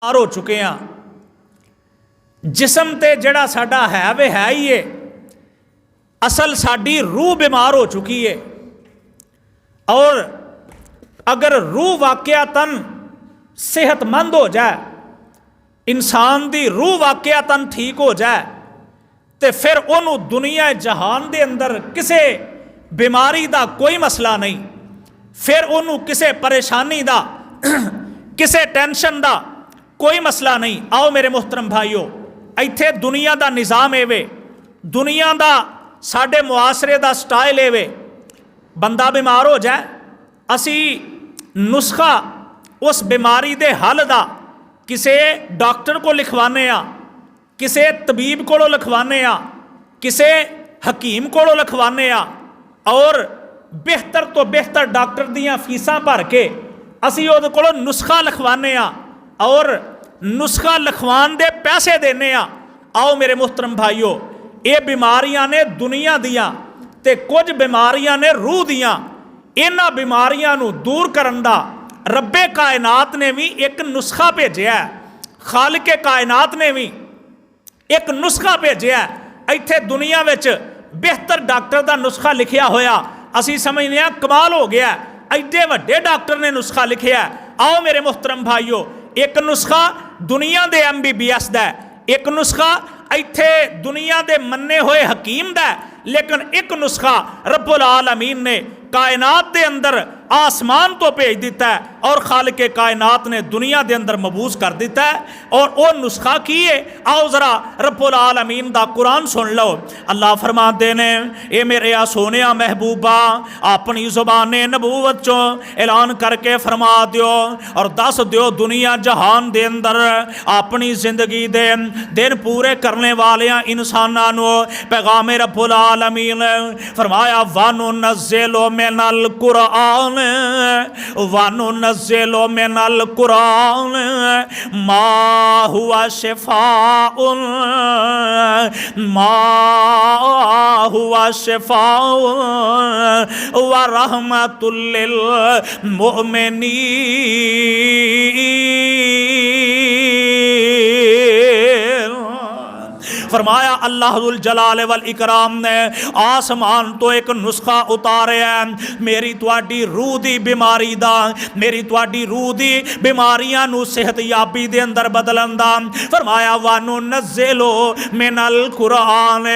बीमार हो चुके हैं। जिसम ते जड़ा साडा है वे है ही है, असल साडी रूह बीमार हो चुकी है। और अगर रूह वाकयातन सेहतमंद हो जाए, इंसान दी रूह वाकयातन ठीक हो जाए, तो फिर उन्होंने दुनिया जहान दे अंदर किसी बीमारी का कोई मसला नहीं, फिर उन्होंने किसी परेशानी का किसी टेंशन का कोई मसला नहीं। आओ मेरे मुहतरम भाईओ, इत्थे दुनिया का निज़ाम एवे, दुनिया का साडे मुआसरे का स्टाइल एवे, बंदा बीमार हो जाए, असी नुस्खा उस बीमारी दे हल का किसी डॉक्टर को लिखवाने आ, किसी तबीब को लिखवाने आ, किसी हकीम को लिखवाने आ, और बेहतर तो बेहतर डॉक्टर दियाँ फीसां भर के असी उहदे कोलों नुस्खा लिखवाने आ और नुस्खा लिखवान दे पैसे देने आ। आओ मेरे मुहतरम भाईओ, ये बीमारियां ने दुनिया दियां ते कुछ बीमारियां ने रूह दियां। इन्हां बीमारियां नूं दूर करन दा रब्बे कायनात ने भी एक नुस्खा भेजिया है, खालिके कायनात ने भी एक नुस्खा भेजिया है। इत्थे दुनिया विच बेहतर डॉक्टर का नुस्खा लिखिया होया, असी समझने आ कमाल हो गया, एडे वड्डे डॉक्टर ने नुस्खा लिखिया। आओ मेरे मुहतरम भाईओ, एक नुस्खा दुनिया के MBBS दा, एक नुस्खा इत्थे दुनिया के मन्ने हुए हकीम दा, लेकिन एक नुस्खा रब्बुल आलमीन ने कायनात के अंदर आसमान तो भेज दिता है और खालिके कायनात ने दुनिया के अंदर मबूस कर दिता है। और वो नुस्खा की है, आओ जरा रब्बुल आलमीन दा कुरान सुन लो। अल्लाह फरमाते ने, ये मेरे आ सोने महबूबा अपनी ज़ुबान नबूवत चो ऐलान करके फरमा दियो और दस दियो दुनिया जहान दे अंदर अपनी जिंदगी दे दिन पूरे करने वाले इंसानां नूं पैगाम रब्बुल आलमीन फरमाया, वानु नज़्ज़िलु मिनल कुरान वानु नज़्ज़िलु मिनल कुरान मा हुआ शिफाउन मा हुआ शिफाउन व रहमतुल लिल मुमिनीन। फरमाया अल्लाहुल जलाल वल इकराम ने आसमान तो एक नुस्खा उतारे है मेरी तुहाडी रूह दी बीमारी दा, मेरी तुहाडी रूह दी बीमारियां नू सेहतयाबी दे अंदर बदलन दा। फरमाया वानु नज़्ज़िलु मिनल कुरान,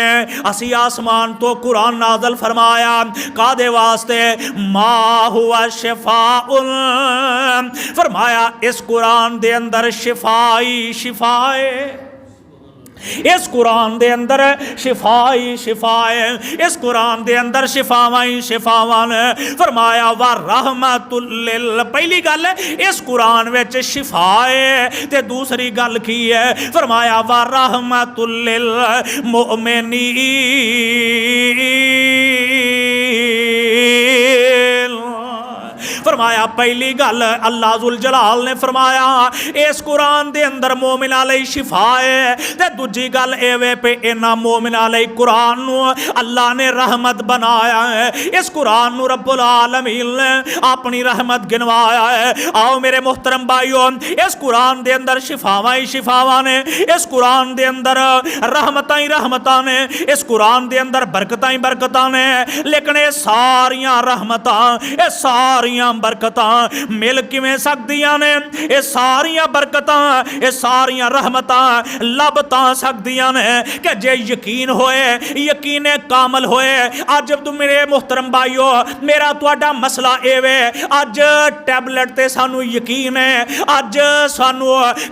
असी आसमान तो कुरान नाज़िल फरमाया कादे वास्ते, मा हुआ शिफाउन, फरमाया इस कुरान दे अंदर शिफाई शिफाए, इस कुरान दे अंदर शिफाई शिफाए, इस कुरान दे अंदर शिफावाई शिफावन। फरमाया वा रहमतुल लिल, पहली गल इस कुरान विच शिफाए ते दूसरी गल की है, फरमाया वा रहमतुल लिल मुमिनीन। फरमाया पहली गल अल्लाह जुल जलाल ने फरमाया इस कुरान दे अंदर मोमिना लई शिफा है, ते दूजी गल एवे पे इन्हां मोमिना लई कुरान नू अल्लाह ने रहमत बनाया है, इस कुरान नू रब्बुल आलमीन ने अपनी रहमत गिनवाया है। आओ मेरे मुहतरम भाईओ, इस कुरान दे अंदर शिफावां ही शिफावां ने, इस कुरान दे अंदर रहमतां ही रहमतां ने, इस कुरान दे अंदर बरकतां ही बरकतां ने, लेकिन ये सारियां रहमतां ये सारियां बरकतां मिल किवें सकदियां ने, ये सारियां बरकतां ये सारियां रहमतां लभ तां सकदियां ने कि जे यकीन होए, यकीन कामल होए। अज तुम मेरे मुहतरम भाईओ, मेरा तुहाडा मसला एवे, अज टैबलेट ते सानू यकीन है, अज सानू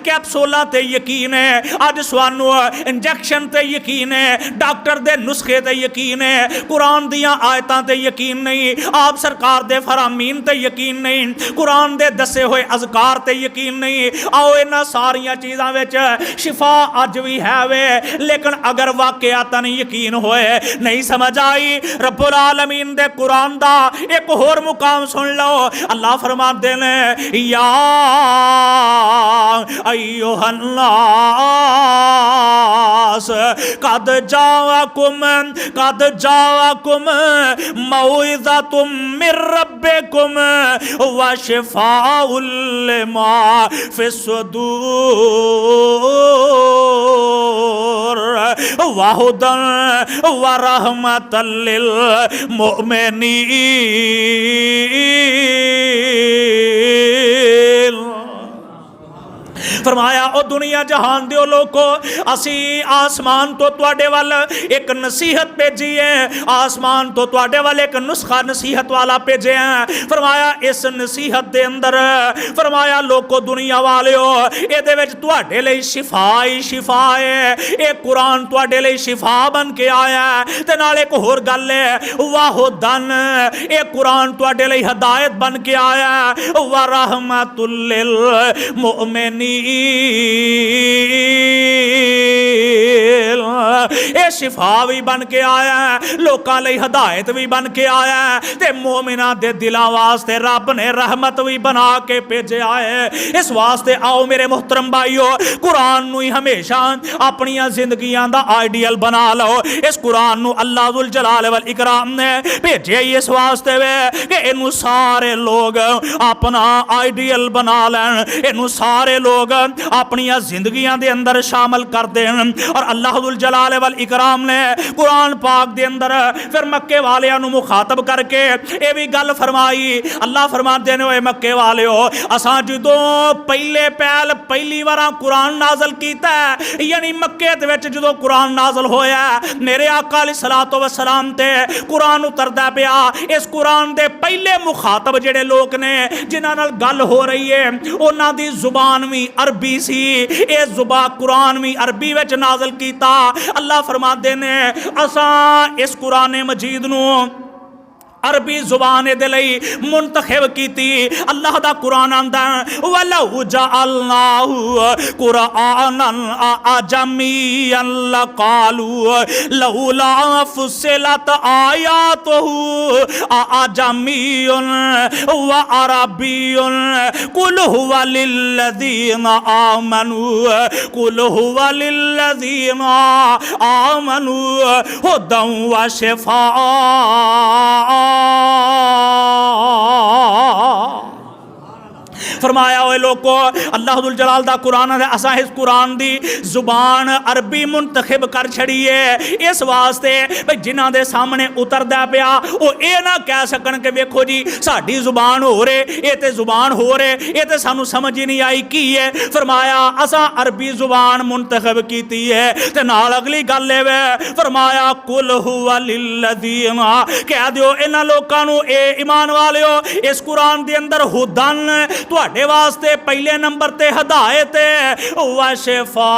कैप्सूलां ते यकीन है, अज सानू इंजैक्शन ते यकीन है, डॉक्टर दे नुस्खे ते यकीन है, कुरान दियां आयतां ते यकीन नहीं, आप सरकार दे फरामीन ते यकीन नहीं, कुरान दे दसे हुए अज़कार ते यकीन नहीं। आओ इन्हां सारियां चीज़ां विच शिफा अज भी है वे, लेकिन अगर वाकयातन यकीन होए नहीं समझ आई रब्बुल आलमीन दे कुरान दा एक होर मुकाम सुन लो। अल्लाह फरमाते ने या अय्युहन नास नास कद जाकुम मौइज़तुम मिर रब्बिकुम व शिफाउल लिमा फिस्सुदूर व हुदन व रहमतल लिल मुमिनीन। फरमाया ओ दुनिया जहान दे लोको असी आसमान तो तुहाडे वल एक नसीहत भेजी है, आसमान तो तुहाडे वल एक नुस्खा नसीहत वाला भेजे हैं। फरमाया इस नसीहत दे अंदर फरमाया लोको दुनिया वालियो इहदे विच तुहाडे लई शिफा ही शिफा है, ये कुरान तुहाडे लई शिफा बन के आया है। ते नाल एक होर गल है वाहुदन, ये कुरान तुहाडे लई हदायत बन के आया है, व रहमतुल लिल मुमिनीन, ये शिफा भी बन के आया है, लोकां लई हदायत भी बन के आया है, ते मोमिना दे दिलां वास्ते रब ने रहमत भी बना के भेजे है। इस वास्ते आओ मेरे मोहतरम भाईओ कुरान नूं ही हमेशा अपनी जिंदगियां दा आइडियल बना लो। इस कुरान नूं अल्लाह जुल जलाल वल इकराम ने भेजे ही इस वास्ते वे कि इनू सारे लोग अपना आइडियल बना लैन, इनू सारे लोग अपनी जिंदगियां दे अंदर शामिल कर देन। और अल्लाह जुल जलाल वल इकराम ने कुरान पाक दे अंदर फिर मक्के वालियां नूं मुखातब करके ये भी गल फरमाई। अल्लाह फरमाते ने ओए मक्के वालियो असां जदों पहली बार कुरान नाज़िल कीता है, यानी मक्के दे विच जदों कुरान नाज़िल होया मेरे आका अलैहिस्सलातु वस्सलाम ते कुरान उतरदा पिया, इस कुरान दे पहले मुखातब जेड़े लोग ने जिन्हां नाल गल हो रही है उन्हां दी जुबान भी अरबी सी, ये जुबा कुरान भी अरबी विच नाज़िल कीता। अल्लाह फरमाते ने असां इस कुरान मजीद नूं अरबी जुबान दे लई मुंतखब कीती। अल्लाह दा कुरान आंदा वलहु जअलनाहु कुरानन अजमियन लकालू लौला फुसिलत आयातुहु अजमियुन व अरबियुन कुल हुवा लिल्लज़ीना आमनू कुल हुवा लिल्लज़ीना आमनू हुदन व शिफा। फरमाया ओए लोको अल्लाह दुल जलाल दा कुरान है, असा इस कुरान दी जुबान अरबी मुंतखब कर छड़ी है इस वास्ते भाई जिन्हां दे सामने उतरदा पिया वो ये ना कह सकन कि वेखो जी साडी जुबान हो रहे ये ते जुबान हो रहे ये ते सानू समझ ही नहीं आई की है। फरमाया असा अरबी जुबान मुंतखब कीती है ते नाल अगली गल है फरमाया कुल हुवा लिल्लज़ीना, कह दियो इन्हां लोकां नू ए ईमान वालियो इस कुरान दे अंदर हुदन तुहाडे वास्ते पहले नंबर ते हदायत व शिफा,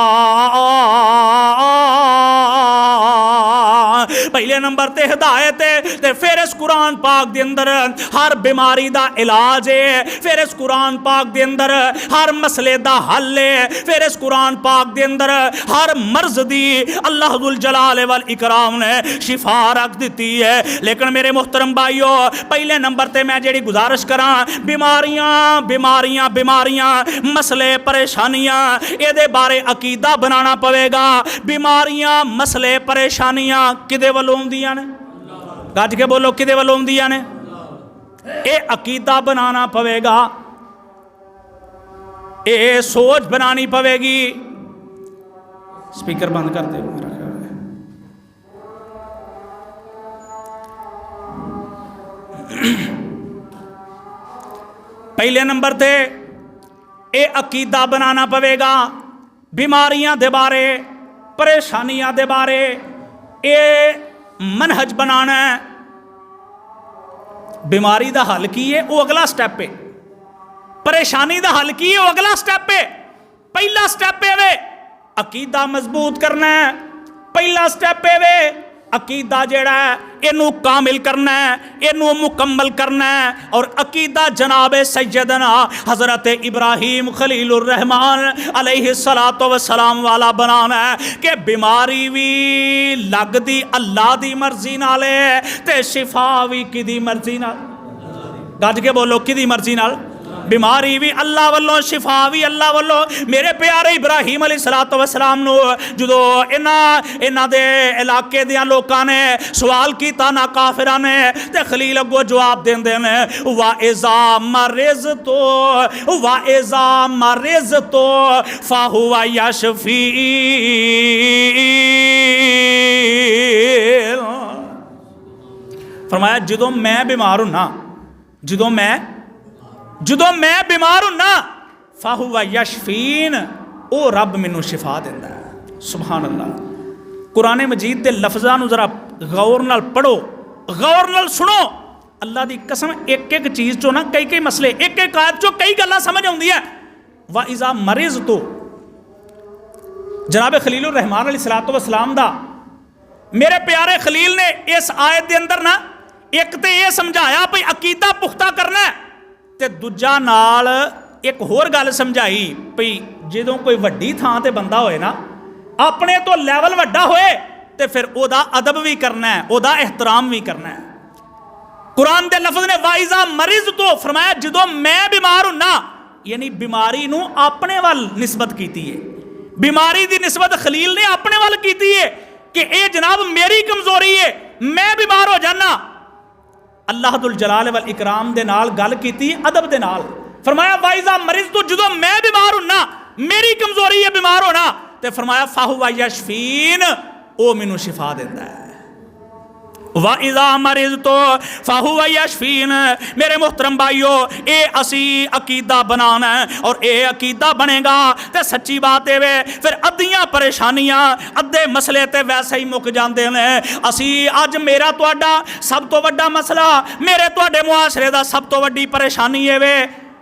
पहले नंबर ते हिदायत है। ते फिर इस कुरान पाक दे अंदर हर बीमारी दा इलाज है, फिर इस कुरान पाक दे अंदर हर मसले दा हल है, फिर इस कुरान पाक दे अंदर हर मर्ज दी अल्लाह जुल जलाल वल इकराम ने शिफा रख दी है। लेकिन मेरे मोहतरम भाईओ पहले नंबर ते मैं जेड़ी गुजारिश करा बीमारियां बीमारियां बीमारियां मसले परेशानियां ये बारे अकीदा बनाना पवेगा। बीमारियां मसले परेशानियां किदे वल्लों आउंदियां ने, गज के बोलो किदे वल्लों आउंदियां ने, ये अकीदा बनाना पवेगा, ये सोच बनानी पवेगी। स्पीकर बंद कर दे मेरा ख्याल है। पहले नंबर ते ये अकीदा बनाना पवेगा बीमारियां दे बारे परेशानियां दे बारे ये मनहज बनाना है। बीमारी दा हल की है वो अगला स्टेप है, परेशानी दा हल की है वो अगला स्टेप है। पहला स्टेप है वे अकीदा मजबूत करना है, पहला स्टेप है वे अकीदा जेड़ा है इनू कामिल करना है, इनू मुकम्मल करना है। और अकीदा जनाब सैयदना हज़रत इब्राहीम खलीलुर रहमान अलैहिस्सलातु वस्सलाम वाला बनाना है कि बीमारी भी लगदी अल्लाह दी मर्जी नाल है ते शिफा भी किदी मर्जी नाल, गज के बोलो किदी मर्जी नाल। बीमारी भी अल्लाह वालों, शिफा भी अल्लाह वालों। मेरे प्यारे इब्राहिम अलैहिस्सलाम नो जो इन्हां दे इलाके दियां लोकां ने सवाल किया ना काफिरां ने, ते खलील अगो जवाब देंदे ने वा इज़ा मरिज़तो वा इज़ा मरिज़तो फाहुवा यशफी। फरमाया जदों मैं बीमार हूं ना, जदों मैं बीमार हूं ना, फाहुवा यशफीन, ओ रब मैनू शिफा देंदा है। सुभान अल्लाह। कुरान मजीद के लफ्ज़ां नूं जरा गौर नाल पढ़ो, गौर नाल सुनो। अल्लाह की कसम एक एक चीज़ चो ना कई कई मसले, एक एक आयत चो कई गल्लां समझ आउंदी है। वा इज़ा मरिज़ तो जनाब खलीलुर रहमान अलैहिस्सलातु वस्सलाम दा मेरे प्यारे खलील ने इस आयत के अंदर ना एक तो यह समझाया भाई अकीदा पुख्ता करना है, ते दूजा नाल एक होर गल समझाई भाई जो कोई वड्डी थां ते बंदा होए ना, अपने तो लैवल वड्डा होए ते फिर ओदा अदब भी करना है, ओदा एहतराम भी करना है। कुरान के लफ्ज़ ने वाइज़ा मरिज़ तो फरमाया जदों मैं बीमार हूं ना, यानी बीमारी नूं अपने वाल निस्बत की है, बीमारी की निस्बत खलील ने अपने वाल की है कि ये जनाब मेरी कमजोरी है, मैं बीमार हो जाना। अल्लाह दुल जलाल वल इकराम दे नाल गल कीती अदब दे नाल। फरमाया वाइज़ा मरिज़ तो जदों मैं बीमार हूं ना, मेरी कमजोरी है बीमार होना, ते फरमाया फाहुवा यशफीन, ओ मैनू शिफा देंदा है। वा इज़ा मरिज़ तो फाहुवा यशफीन। मेरे मोहतरम भाइयों, ये असी अकीदा बनाना है और ये अकीदा बनेगा तो सच्ची बात है वे फिर अद्धियां परेशानियां अद्धे मसले ते वैसे ही मुक जाते हैं। असी अज मेरा तुहाडा सब तो वड्डा मसला, मेरे तुहाडे मुआशरे दा सब तो वड्डी परेशानी है वे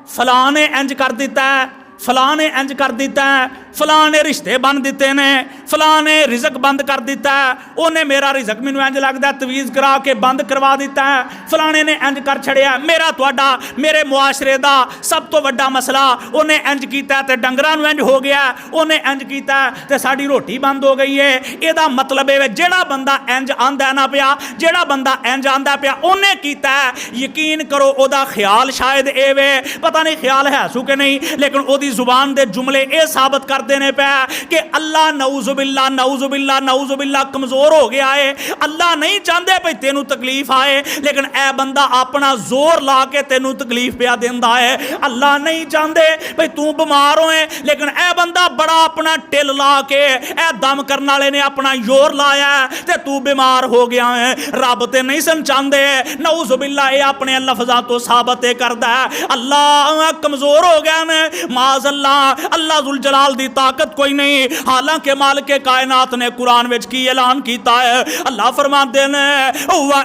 फलां ने इंज कर दिता है, फलां ने इंज कर दिता है, फलां ने रिश्ते बन दिते ने, फलां ने रिजक बंद कर दिता है, उन्हें मेरा रिजक मैनू इंज लगता तवीज़ करा के बंद करवा दिता है, फलाने ने इंज कर छड़िया। मेरा तुहाडा मेरे मुआशरे दा सब तो वड्डा मसला उन्हें इंज किया तो डंगरां नूं इंज हो गया, उन्हें इंज किया तो साडी रोटी बंद हो गई है। इहदा मतलब है जेड़ा बंदा इंज आंदा ना पिया, जेड़ा बंदा इंज आंदा पिया उन्हें किया, यकीन करो ओदा ख्याल शायद ए वे, पता नहीं ख्याल है सू कि नहीं, लेकिन ओदी जुबान दे जुमले ये साबित कर देने पे कि अल्लाह नऊजुबिल्ला नऊजुबिल्ला नऊजुबिल्ला कमजोर हो गया है। अल्लाह नहीं चाहते भाई तेनू तकलीफ आए, लेकिन ए बंदा अपना जोर ला के तेनू तकलीफ पिया देंदा है। अल्लाह नहीं चाहते भाई तू बीमार होए, लेकिन ए बंदा बड़ा अपना टिल ला के ए दम करने वाले ने अपना जोर लाया ते तू बीमार हो गया है। रब ते नहीं सन चाहते, नऊजुबिल्ला ये अपने लफ्जां तो साबित करदा है अल्लाह कमजोर हो गया ने। अल्लाह जुल जलाल दी ताकत कोई नहीं, हालांकि मालिक कायनात ने कुरान विच की ऐलान किया है। अल्लाह फरमाते ने वा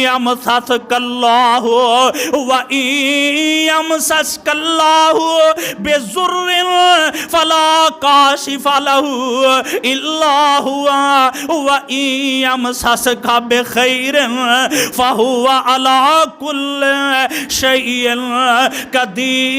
यमसस्कल्लाहु वा यमसस्कल्लाहु बिजुर्रिन फला काशिफा लहु इल्ला हुवा वा यमसस्का बिखैरिन फहुवा अला कुल्लि शैइन कदीर।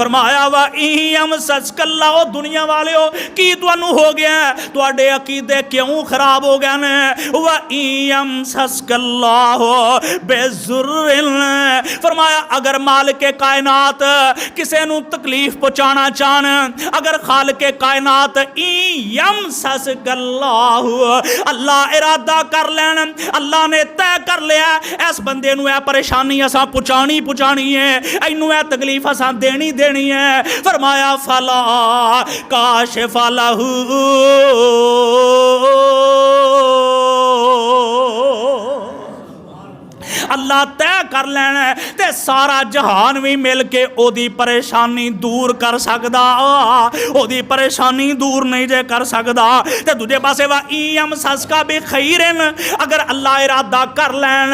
फरमाया वा इम सस्कल्ला, ओ दुनिया वाले हो की तुहानू हो गया, तुहाडे अकीदे क्यों खराब हो गए ने। वा इम सस्कल्ला हो बेजुर्रिन, फरमाया अगर मालिक कायनात किसे नू तकलीफ पहुंचाना चाहन, अगर खालिक कायनात इम सस्कल्ला हो अल्लाह इरादा कर लैन, अल्लाह ने तय कर लिया इस बंदे नू परेशानी असां पहुंचानी है, इनू तकलीफ असां देनी है। फरमाया फला काशिफा लहू, अल्लाह तय कर लेना ते सारा जहान भी मिल के ओदी परेशानी दूर कर सकदा, ओदी परेशानी दूर नहीं जे कर सकदा। ते दूजे पासे वा इम सस्का भी खैरन, अगर अल्लाह इरादा कर लैन,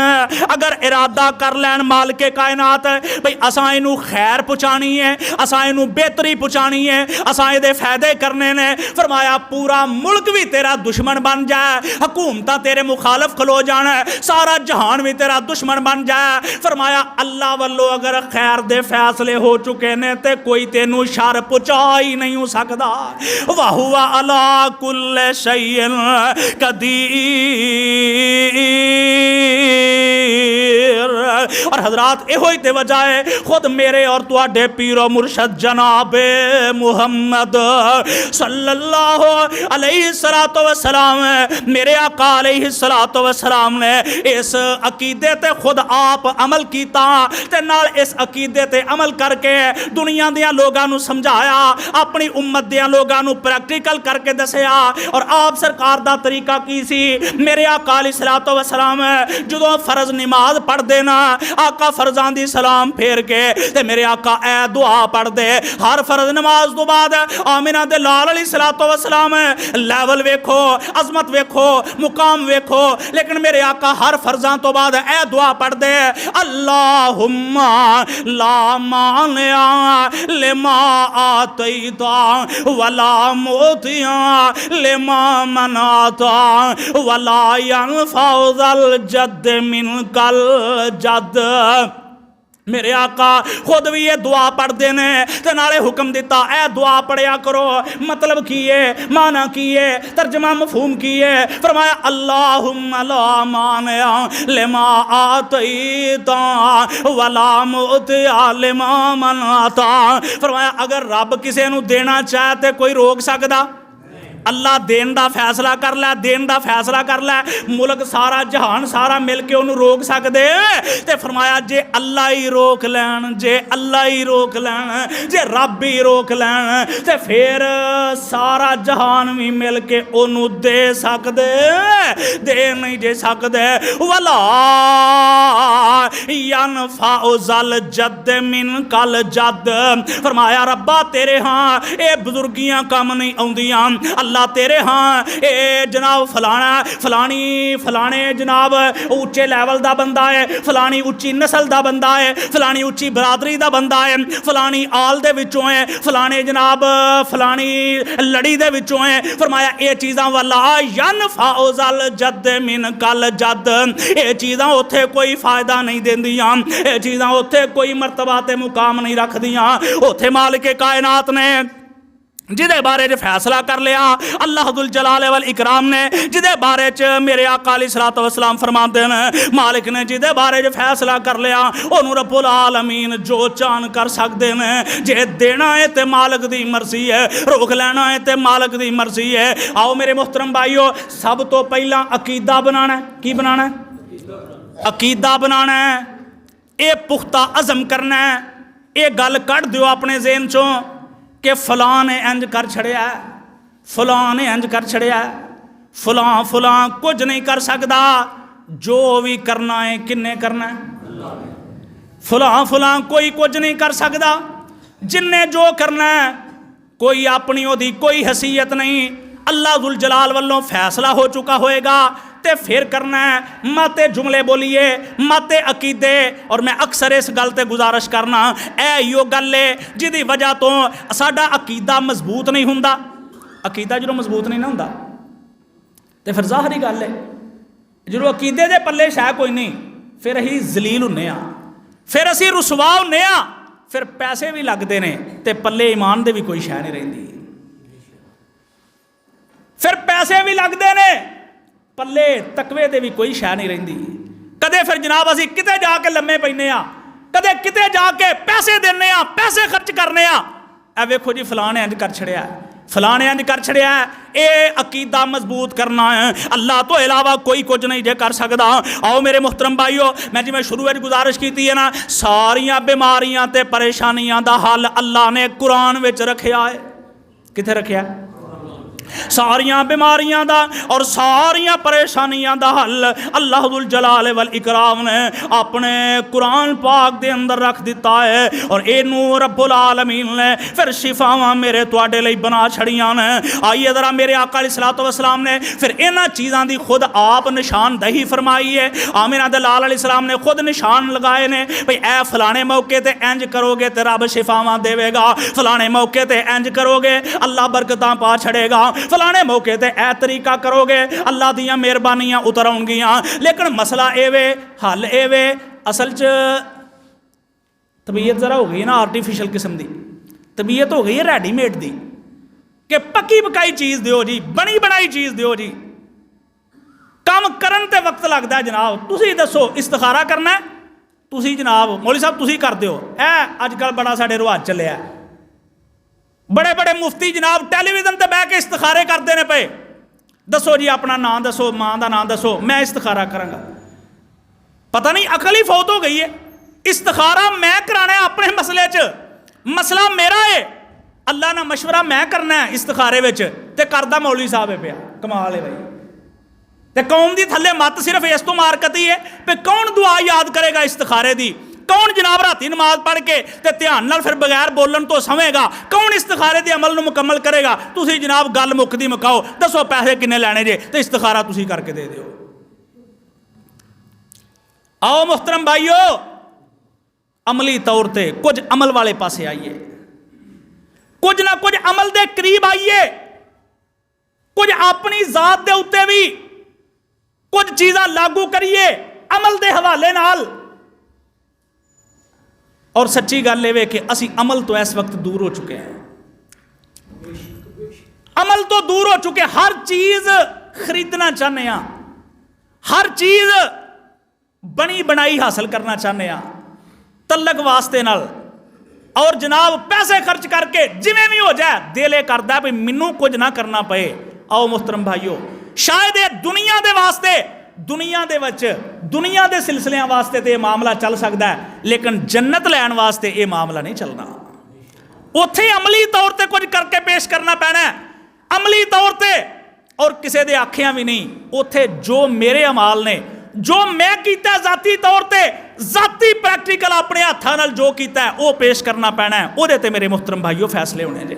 अगर इरादा कर लैन मालिक कायनात भाई असां इनू खैर पहुंचानी है, असां इनू बेहतरी पहुंचानी है, असां इहदे फायदे करने ने। फरमाया पूरा मुल्क भी तेरा दुश्मन बन जाए, हुकूमतां तेरे मुखालफ खलो जाना, सारा जहान भी तेरा दुश्मन दुश्मन बन जाए। फरमाया अल्लाह वालों अगर खैर दे फैसले हो चुके ने ते कोई तेनू शर पहुंचा ही नहीं हो सकता। वाहुवा अला कुल्ले शैइन कदीर। और हजरात एहो ही ते वजह है खुद मेरे और तुहाडे पीरो मुर्शद जनाबे मुहम्मद सल्लल्लाहु अलैहि सलातो वसलाम मेरे आका अलैहि सलातो वसलाम ने इस अकीदे ते खुद आप अमल कीता ते नाल इस अकीदे ते अमल करके दुनिया दियां लोगां नू समझाया, अपनी उम्मत दियां लोगां नू प्रैक्टिकल करके दसिया। और आप सरकार दा तरीका की सी? मेरे आका अलैहि सलातो वसलाम जदों फर्ज नमाज पढ़दे ना आका फर्जां दी सलाम फेर के ते मेरे आका ऐ दुआ पढ़दे हर फर्ज नमाज तो बाद। आमिना दे लाल अलैहि सलातो वसलाम लेवल वेखो, अजमत वेखो, मुकाम वेखो, लेकिन मेरे आका हर फर्जां तो बाद ऐ दुआ पढ़दे अल्लाहुम्मा ला मानिया लिमा आतैता वला मोतिया लिमा मनाता वला यनफाउल जद मिनकल जद। मेरे आका खुद भी ये दुआ पढ़ते ने ते नाले हुक्म दिता ऐ दुआ पढ़िया करो। मतलब की है, माना की है, तर्जमा मफहूम की है? फरमाया अल्लाहुम्मा ला मानिया लिमा आतैता वला मुतिया लिमा मनाता। फरमाया अगर रब किसी नू देना चाहे तो कोई रोक सकदा? अल्लाह देन दा फैसला कर लै, देन दा फैसला कर लै, मुल्क सारा जहान सारा मिल के उन्होंने रोक सकते? ते फरमाया जे अल्लाह ही रोक लैन, जे अल्लाह ही रोक लैन, जे रब ही रोक लैन ते फिर सारा जहान भी मिल के उन्होंने दे सकते? दे नहीं जे सकते। वला यनफाउल जद मिन कल जद। फरमाया रब्बा तेरे हाँ ये बुजुर्गियां कम नहीं आउंदियां। अल्लाह तेरे हाँ ए जनाब फलाना फलानी फलाने जनाब उच्चे लैवल का बंदा है, फलानी उच्ची नस्ल का बंदा है, फलानी उच्ची बरादरी का बंदा है, फलानी आल दे विचों है, फलाने जनाब फलानी लड़ी दे विचों है। फरमाया ये चीज़ां वाला यनफाउल जद मिन कल जद। ये चीज़ां उत्थे कोई फायदा नहीं देंदियां, ये चीज़ां उत्थे कोई मरतबा ते मुकाम नहीं रखदियां। उत्थे मालिक कायनात ने जिदे बारे च फैसला कर लिया, अल्लाह दुल जलाल वल इकराम ने जिदे बारे च मेरे आका अलैहि सलातो वसलाम फरमाते हैं मालिक ने जिदे बारे च फैसला कर लिया ओनू रब्बुल आलमीन जो चान कर सकते हैं। जे देना है तो मालिक दी मर्जी है, रोक लेना है तो मालिक दी मर्जी है। आओ मेरे मुहतरम भाईओ सब तो पहला अकीदा बनाना। की बनाना? अकीदा बनाना है। ये पुख्ता अज़म करना है। ये गल कढ़ दियो अपने ज़हन चों कि फलां ने इंज कर छड़िया, फलां ने इंज कर छड़िया, फलां फलां कुछ नहीं कर सकता। जो भी करना है किन्ने करना है? फलां फलां कोई कुछ नहीं कर सकता। जिन्ने जो करना है कोई अपनी ओदी कोई हैसियत नहीं। अल्लाह दुल जलाल वालों फैसला हो चुका होएगा ते फिर करना है। माते जुमले बोलिए, माते अकीदे। और मैं अक्सर इस गल ते गुजारिश करना ऐ यो गल है जिहदी वजह तो साडा अकीदा मजबूत नहीं हुंदा। अकीदा जो मजबूत नहीं ना हुंदा ते फिर ज़ाहरी गल है जो अकीदे दे पल्ले शै कोई नहीं फिर असीं जलील हुन्ने आ, फिर असीं रुसवा हुन्ने आ, फिर पैसे भी लगते ने ते पल्ले ईमान दे भी कोई शै नहीं रहिंदी। फिर पैसे भी लगते ने पल्ले तकवे दे भी कोई शै नहीं रहिंदी। कदे फिर जनाब असीं किते जाके लम्मे पैने आ, कदे किते जाके पैसे देने आ, पैसे खर्च करने आ। ए वेखो जी फलां ने इंज कर छड़िया, फलां ने इंज कर छड़िया। ये अकीदा मजबूत करना है। अल्लाह तो इलावा कोई कुछ नहीं जे कर सकता। आओ मेरे मुहतरम भाईओ मैं जिवें शुरू में गुजारिश की है ना, सारिया बीमारियां ते परेशानियां दा हल अल्लाह ने कुरान विच रखिया है। किथे रखिया? सारिया बीमारियां दा और सारिया परेशानियां दा हल अल्लाह दुल जलाल वल इकराम ने अपने कुरान पाक दे अंदर रख दिता है। और इनू रब्बुल आलमीन ने फिर शिफावां मेरे तुहाडे लई बना छड़ियां ने। आइए जरा मेरे आका अलैहिस्सलातु वस्सलाम ने फिर इन्हां चीज़ां दी खुद आप निशानदही फरमाई है। आमिना दे लाल अलैहिस्सलाम ने खुद निशान लगाए ने भाई ए फलाने मौके ते इंज करोगे तो रब शिफावां देवेगा, फलाने मौके ते इंज करोगे अल्लाह बरकतां पा छड़ेगा। फलाने मौके ते ए तरीका करोगे अल्लाह दियां मेहरबानियां उतर आउणगियां। लेकिन मसला एवे हल एवे असल च तबीयत जरा हो गई ना आर्टिफिशियल किस्म की, तबीयत हो गई है रेडीमेड दी कि पक्की पकाई चीज़ दिओ जी, बनी बनाई चीज़ दिओ जी। काम करन ते वक्त लगता है जनाब। तुसी दसो इस्तिखारा करना है, तुसी जनाब मौलवी साहब तुसी कर दिओ। ऐ अजकल बड़ा साडे रिवाज चलिया, बड़े बड़े मुफ्ती जनाब टैलीविजन ते बह के इस्तिखारे करते हैं पे। दसो जी अपना नाम दसो, मां का नाम दसो, मैं इस्तिखारा करांगा। पता नहीं अकल ही फौत हो गई है। इस्तिखारा मैं कराना है अपने मसले च, मसला मेरा है, अल्लाह ना मशवरा मैं करना है इस्तिखारे विच ते करदा मौलवी साहब है पिया। कमाल है भाई। ते कौम दी थल्ले मत सिर्फ इस तो मारकती है कि कौन दुआ याद करेगा इस्तिखारे दी, कौन जनाब राती नमाज पढ़ के ते ध्यान नाल फिर बगैर बोलन तो सवेगा, कौन इस्तिखारे दे अमल नूं मुकम्मल करेगा। तुसी जनाब गल मुकदी मुकाओ, दसो पैसे किन्ने लैने जे ते इस्तिखारा तुसी करके दे दिओ। आओ मुहतरम भाईओ अमली तौर पर कुछ अमल वाले पासे आइए, कुछ ना कुछ अमल दे करीब आइए, कुछ अपनी जात दे उत्ते भी कुछ चीज़ां लागू करिए अमल दे हवाले नाल। और सच्ची गल ये कि असी अमल तो इस वक्त दूर हो चुके हैं, अमल तो दूर हो चुके। हर चीज खरीदना चाहते हैं, हर चीज बनी बनाई हासिल करना चाहते हैं तलक वास्ते नाल, और जनाब पैसे खर्च करके जिवें भी हो जाए दिल ये करता भी मैनू कुछ ना करना पे। आओ मुहतरम भाईओ शायद ये दुनिया दे वास्ते, दुनिया दे वच दुनिया दे सिलसिलियां वास्ते तो यह मामला चल सकता है, लेकिन जन्नत लैन वास्ते ये मामला नहीं चलना। उत्थे अमली तौर पर कुछ करके पेश करना पैना है, अमली तौर पर, और किसी दे आखियां भी नहीं। उत्थे जो मेरे अमाल ने, जो मैं किया जाती तौर पर, जाती प्रैक्टिकल अपने हाथों नाल जो किया है वह पेश करना पैना है। वो ते मेरे मुहतरम भाईओ फैसले होने जे।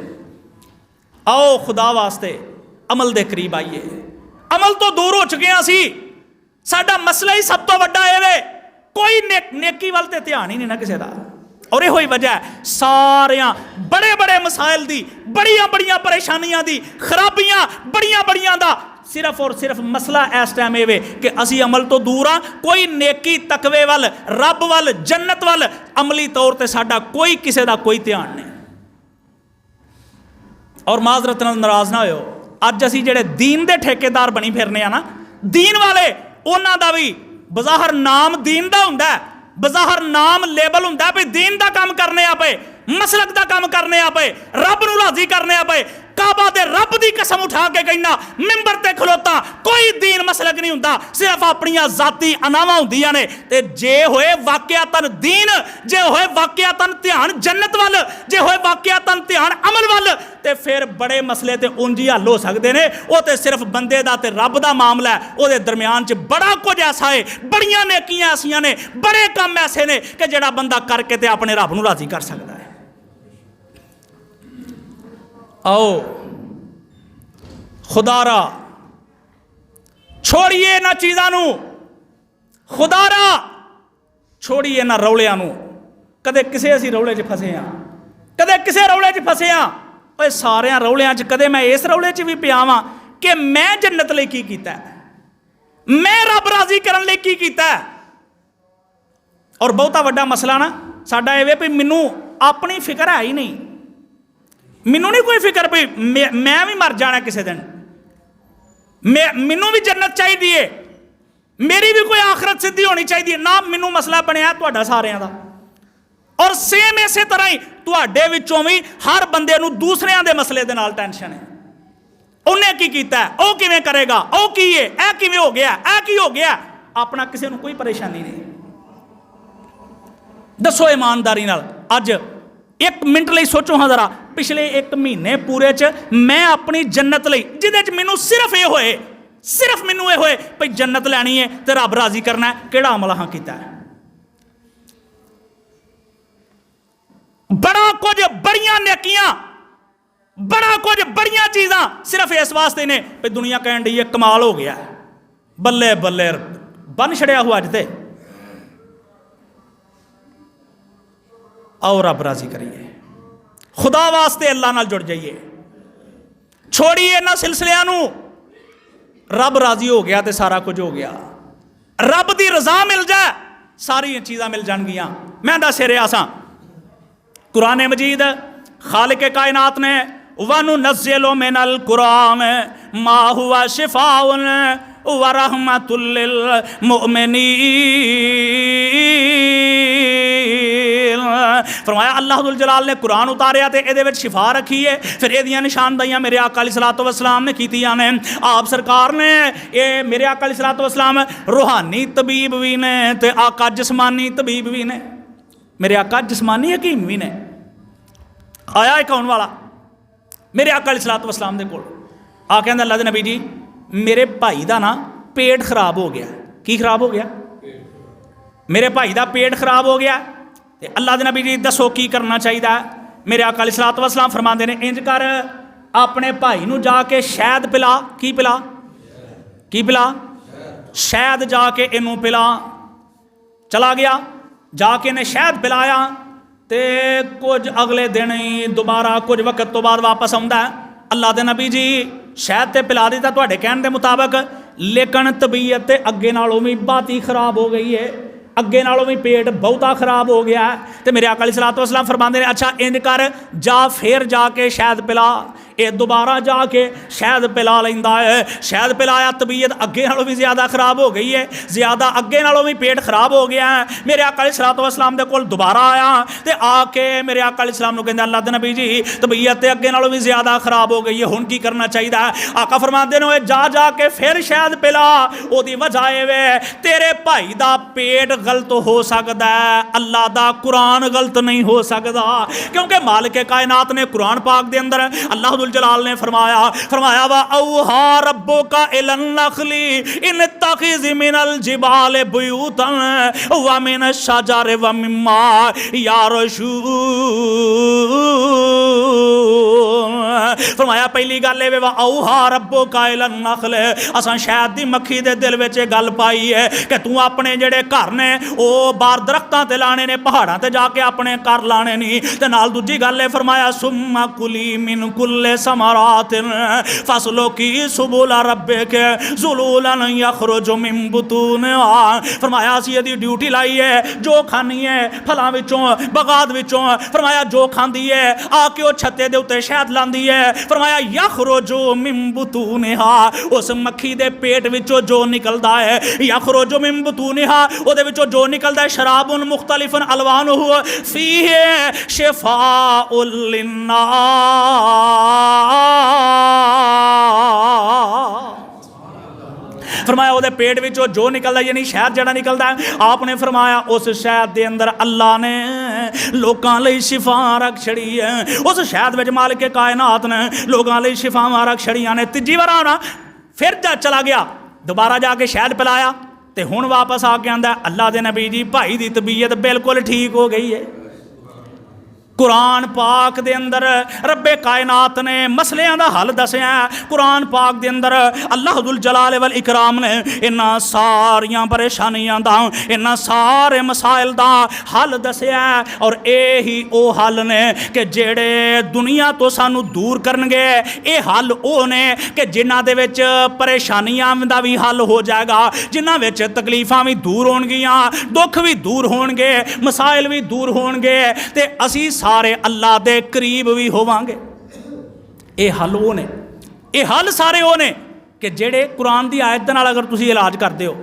आओ खुदा वास्ते अमल दे करीब आइए। अमल तो दूर हो चुके हैं असी, साडा मसला ही सब तो वड्डा है, कोई नेकी वाल ते ध्यान ही नहीं ना किसी का। और यही वजह है सारिया बड़े बड़े मसाइल दी, बड़िया बड़िया परेशानियां दी, खराबियां बड़िया बड़िया दा सिर्फ और सिर्फ मसला इस टाइम ये कि असी अमल तो दूर हाँ। कोई नेकी तकवे वाल, रब वाल, जन्नत वाल अमली तौर पर साडा कोई किसी का कोई ध्यान नहीं। और माजरत नाल नाराज ना हो, अज असी जेड़े दीन दे ठेकेदार बनी फिरने आ ना, दीन वाले, उन्हां दा भी बज़ाहर नाम दीन दा हुंदा है, बज़ाहर नाम लेबल हुंदा भी दीन दा काम करने आ पे, मसलक दा काम करने आ पे, रब नूं राजी करने आ पे। काबा दे रब दी कसम उठा के कहना, मिंबर ते खलोता कोई दीन मसलक नहीं हुंदा, सिर्फ अपनियां जाती अनावां हुंदियां ने। ते जे होए वाकयातन दीन, जे होए वाकयातन ध्यान जन्नत वाल, जे होए वाकयातन ध्यान अमल वाल, ते फिर बड़े मसले ते उंज ही हल हो सकते हैं। वो तो सिर्फ बंदे दा ते रब दा मामला है, वो दरम्यान च बड़ा कुछ ऐसा है, बड़ियां नेकियां ऐसियां ने, बड़े काम ऐसे ने कि जिहड़ा बंदा करके ते अपने रब नूं राजी कर सकता है। आओ खुदारा छोड़िए ना चीज़ां नूं, खुदारा छोड़िए ना रौलियां नूं। कदे किसे असी रौले च फसे हाँ, कदे किसे रौले च फसे हाँ। ओए सारियां रौलियां च कदे मैं इस रौले च भी पिया वां कि मैं जन्नत लई की कीता है, मैं रब राजी करन लई की कीता है। और बहुता वड्डा मसला ना साडा ये भी मैनू अपनी फिक्र है ही नहीं, मैनू नहीं कोई फिक्र भी मैं भी मर जाना किसी दिन, मैनू भी जन्नत चाहिए, मेरी भी कोई आखरत सिद्धि होनी चाहिए ना। मैनू मसला बनया तुहाडा सारियां दा। और सेम इसे तरह ही तुहाडे विचों भी हर बंदे नूं दूसरियां दे मसले दे नाल टेंशन है। उन्हें की कीता है, ओ किवें करेगा, ओ की है, ऐ किवें हो गया, ऐ की हो गया, अपना किसी नूं कोई परेशानी नहीं। दसो ईमानदारी नाल अज एक मिनट लई सोचो हाँ जरा, पिछले एक महीने पूरे च मैं अपनी जन्नत लई जिहदे च मैनू सिर्फ ये होए, सिर्फ मैनू ये होए भाई जन्नत लैनी है तो रब राजी करना है, किहड़ा अमल हाँ कीता है। बड़ा कुछ बड़ियां नेकियां, बड़ा कुछ बड़ियां चीज़ां सिर्फ इस वास्ते ने भाई दुनिया कहन डी है कमाल हो गया, बल्ले बल्ले बन छड़िया हुआ अज ते। आओ रब राजी करिए, खुदा वास्ते अल्लाह नाल जुड़ जाइए, छोड़िए इन्हां सिलसिलियां नूं, रब राजी हो गया तो सारा कुछ हो गया। रब की रजा मिल जाए सारी चीज़ां मिल जाएगियां। मैं दस रहा सा कुरान मजीद खालिक कायनात ने वनुनज़्ज़िलु मिनल कुरान मा हुवा शिफाउन व रहमतुल लिल मुमिनीन। फरमाया अल्लाहुल जलाल ने कुरान उतारिया तो ये शिफा रखी है, फिर ये निशानदाइयाँ मेरे आका अलैहिस्सलातु वस्सलाम ने कीतियां ने। आप सरकार ने ये मेरे आका अलैहिस्सलातु वस्सलाम रूहानी तबीब भी ने ते आका जिस्मानी तबीब भी ने। मेरे आका जिस्मानी हकीम भी ने। आया एक आने वाला मेरे आका अलैहिस्सलातु वस्सलाम दे कोल आ कहंदा अल्लाह दे नबी जी मेरे भाई का ना पेट खराब हो गया। की खराब हो गया? मेरे भाई का पेट खराब हो गया। ते अल्लाह दे नबी जी दसो की करना चाहिए? मेरे आका अलैहिस्सलातु वस्सलाम फरमाते ने इंज कर अपने भाई नूं जाके शहद पिला। की पिला? की पिला? शहद जाके इनू पिला। चला गया, जाके इन्हें शहद पिलाया ते कुछ अगले दिन ही दोबारा कुछ वक्त तो बाद वापस आउंदा है। अल्लाह दे नबी जी शहद ते पिला दिता तुहाडे कहण दे मुताबक, लेकिन तबीयत ते अगे नालों भी बात ही खराब हो गई है, अगे नालों भी पेट बहुता खराब हो गया है। तो मेरे आका अलैहिस्सलातु वस्सलाम फरमाते हैं अच्छा इंज कर जा फिर जाके शहद पिला। ये दोबारा जाके शहद पिला लेंदा है। शहद पिलाया, तबीयत अगे नालों भी ज़्यादा खराब हो गई है, ज़्यादा अगे नालों भी पेट खराब हो गया है। मेरे आका अलैहिस्सलातु वस्सलाम दे कोल दोबारा आया तो आके मेरे आका अलैहिस्सलाम नूं कहंदा अल्लाह दे नबी जी तबीयत अगे नालों भी ज़्यादा खराब हो गई है, हुण की करना चाहिए? आका फरमाते ने जा जाके फिर शहद पिला। ओदी वजह वे तेरे भाई दा पेट गलत हो सकता है, अल्लाह दा कुरान गलत नहीं हो सकता। क्योंकि मालिक कायनात ने कुरान पाक दे अंदर अल्लाहुल जलाल ने फरमाया वा औहा रब्बुका इलन नखली इन तखिज़ मिनल जिबाल बुयूतन व मिन शजर व मिम्मा यारशून। फरमाया पहली गल है वा औहा रब्बुका इलन नखल, असां शहद दी मक्खी दे दिल विच गल पाई है कि तू अपने जेड़े घर ने वो बाहर दरख्तां ते लाने ने, पहाड़ां ते जाके अपने घर लाने नहीं। ते नाल दूजी गल है फरमाया सुम्मा कुली मिन कुल्ले समारातिन फसलुकी सुबुला रब्बिका ज़ुलूलन यखरुजु मिन बुतूनिहा। फरमाया असीं इहदी ड्यूटी लाई है, जो खानी है फलां विचों बगात विचों, फरमाया जो खांदी है आके वो छत्ते दे उत्ते शहद लांदी है। फरमाया यखरुजु मिन बुतूनिहा, उस मक्खी दे पेट विचों जो निकलदा है, यखरुजु मिन बुतूनिहा ओदे विचों जो निकलदा है शराबुन मुख्तलिफुन अलवानुहु फीहि शिफाउल लिन्नास। फरमाया उहदे पेट विचों जो निकलदा यानी शहद जड़ा निकलदा है, आपने फरमाया उस शहद दे अंदर अल्लाह ने लोकां लई शिफा रख छड़ी है। उस शहद विच मालिक कायनात ने लोकां लई शिफावां रख छड़ियां ने। तीजी बार आना फिर चला गया, दोबारा जाके शहद पिलाया ते हुण वापस आके आंदा अल्लाह दे नबी जी भाई दी तबीयत बिल्कुल ठीक हो गई है। कुरान पाक दे अंदर रब्बे कायनात ने मसलियां दा हल दसिया। कुरान पाक दे अंदर अल्लाहुल जलाल वल इकराम ने इन्हां सारियां परेशानियां दा, इन्हां सारे मसाइल दा हल दसिया। और यही ओ हल ने कि जेड़े दुनिया तो सानू दूर करनगे। ये हल ओ ने कि जिन्हां दे विच परेशानियां दा भी हल हो जाएगा, जिन्हां विच तकलीफां भी दूर होणगियां, दुख भी दूर होणगे, मसाइल भी दूर होणगे ते असीं सारे अल्लाह दे करीब भी होवांगे। ये हल वो ने, ये हल सारे वो ने कि जेड़े कुरान की आयत नाल अगर तुसी इलाज करते हो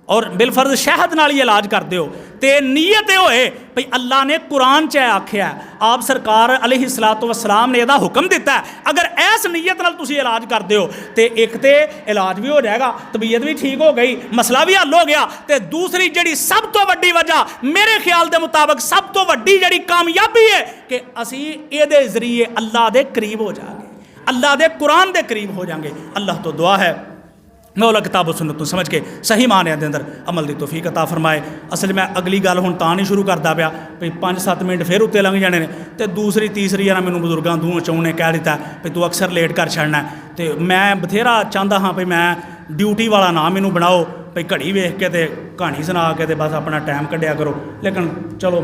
और बिलफर्ज शहद नाल ही इलाज करते हो तो नीयत होए भाई अल्लाह ने कुरान च आख्या, आप सरकार अलैहिस्सलातु वस्सलाम ने यदा हुक्म दिता है, अगर ऐस नीयत नाल तुसी इलाज करते हो तो एक तो इलाज भी हो जाएगा, तबीयत भी ठीक हो गई, मसला भी हल हो गया। तो दूसरी जिहड़ी सब तो वड्डी वजह मेरे ख्याल के मुताबिक सब तो वड्डी जिहड़ी कामयाबी है कि असी इहदे जरिए अल्लाह दे करीब हो जाएंगे, अल्लाह दे कुरान दे करीब हो जाएंगे। अल्लाह तो दुआ है मौला किताब सुन्नत तो समझ के सही मानिया के अंदर अमल की तौफीक अता फरमाए। असल मैं अगली गल हुण तां नहीं शुरू करता पाया भाई 5-7 मिनट फिर उत्ते लंघ जाने ने तो दूसरी तीसरी यार मैनू बजुर्गों दूँ चौं ने कह दिता भी तू अक्सर लेट कर छड़ना। तो मैं बथेरा चाहता हाँ भाई मैं ड्यूटी वाला ना मैनू बनाओ भाई घड़ी वेख के तो कहानी सुना के तो बस अपना टाइम कढ़िया करो, लेकिन चलो